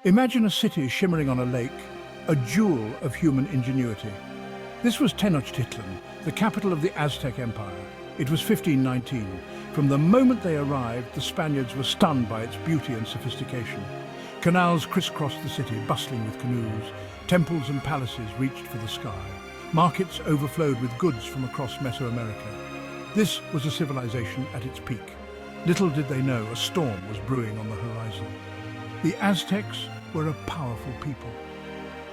Imagine a city shimmering on a lake, a jewel of human ingenuity. This was Tenochtitlan, the capital of the Aztec Empire. It was 1519. From the moment they arrived, the Spaniards were stunned by its beauty and sophistication. Canals crisscrossed the city, bustling with canoes. Temples and palaces reached for the sky. Markets overflowed with goods from across Mesoamerica. This was a civilization at its peak. Little did they know a storm was brewing on the horizon. The Aztecs were a powerful people.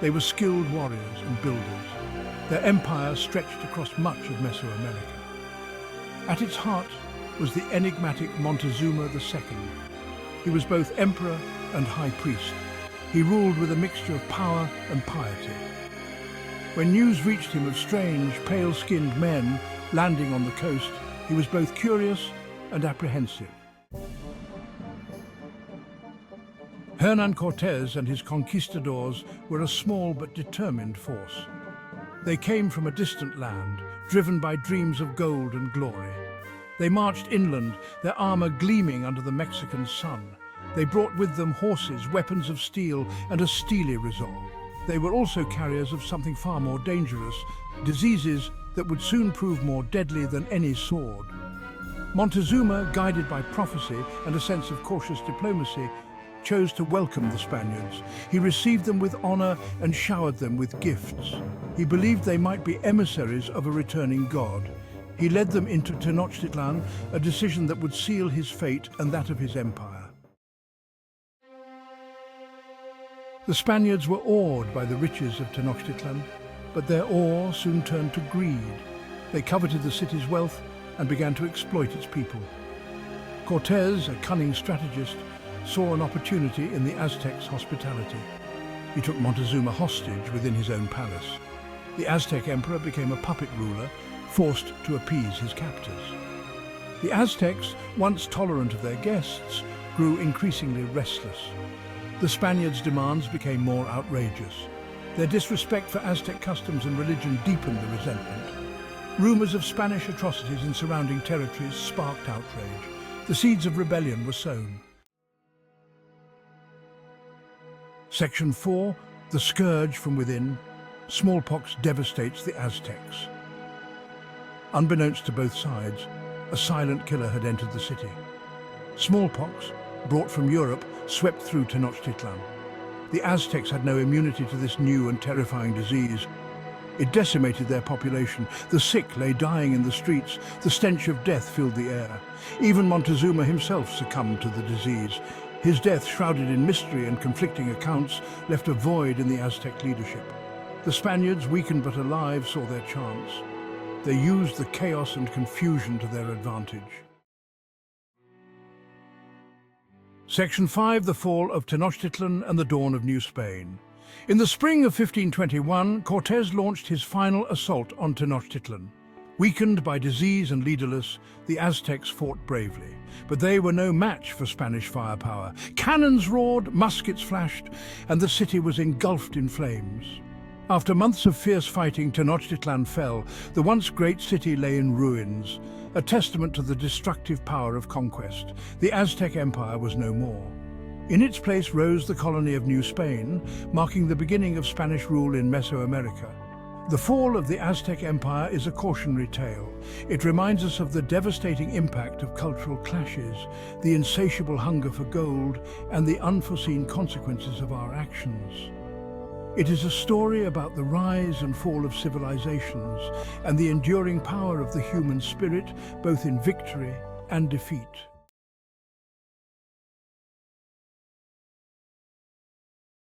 They were skilled warriors and builders. Their empire stretched across much of Mesoamerica. At its heart was the enigmatic Montezuma II. He was both emperor and high priest. He ruled with a mixture of power and piety. When news reached him of strange, pale-skinned men landing on the coast, he was both curious and apprehensive. Hernán Cortés and his conquistadors were a small but determined force. They came from a distant land, driven by dreams of gold and glory. They marched inland, their armor gleaming under the Mexican sun. They brought with them horses, weapons of steel, and a steely resolve. They were also carriers of something far more dangerous, diseases that would soon prove more deadly than any sword. Montezuma, guided by prophecy and a sense of cautious diplomacy, chose to welcome the Spaniards. He received them with honor and showered them with gifts. He believed they might be emissaries of a returning god. He led them into Tenochtitlan, a decision that would seal his fate and that of his empire. The Spaniards were awed by the riches of Tenochtitlan, but their awe soon turned to greed. They coveted the city's wealth and began to exploit its people. Cortés, a cunning strategist, saw an opportunity in the Aztecs' hospitality. He took Montezuma hostage within his own palace. The Aztec emperor became a puppet ruler, forced to appease his captors. The Aztecs, once tolerant of their guests, grew increasingly restless. The Spaniards' demands became more outrageous. Their disrespect for Aztec customs and religion deepened the resentment. Rumors of Spanish atrocities in surrounding territories sparked outrage. The seeds of rebellion were sown. Section 4, The Scourge from Within. Smallpox devastates the Aztecs. Unbeknownst to both sides, a silent killer had entered the city. Smallpox, brought from Europe, swept through Tenochtitlan. The Aztecs had no immunity to this new and terrifying disease. It decimated their population. The sick lay dying in the streets. The stench of death filled the air. Even Montezuma himself succumbed to the disease. His death, shrouded in mystery and conflicting accounts, left a void in the Aztec leadership. The Spaniards, weakened but alive, saw their chance. They used the chaos and confusion to their advantage. Section 5, The Fall of Tenochtitlan and the Dawn of New Spain. In the spring of 1521, Cortés launched his final assault on Tenochtitlan. Weakened by disease and leaderless, the Aztecs fought bravely. But they were no match for Spanish firepower. Cannons roared, muskets flashed, and the city was engulfed in flames. After months of fierce fighting, Tenochtitlan fell. The once great city lay in ruins, a testament to the destructive power of conquest. The Aztec Empire was no more. In its place rose the colony of New Spain, marking the beginning of Spanish rule in Mesoamerica. The fall of the Aztec Empire is a cautionary tale. It reminds us of the devastating impact of cultural clashes, the insatiable hunger for gold, and the unforeseen consequences of our actions. It is a story about the rise and fall of civilizations and the enduring power of the human spirit, both in victory and defeat.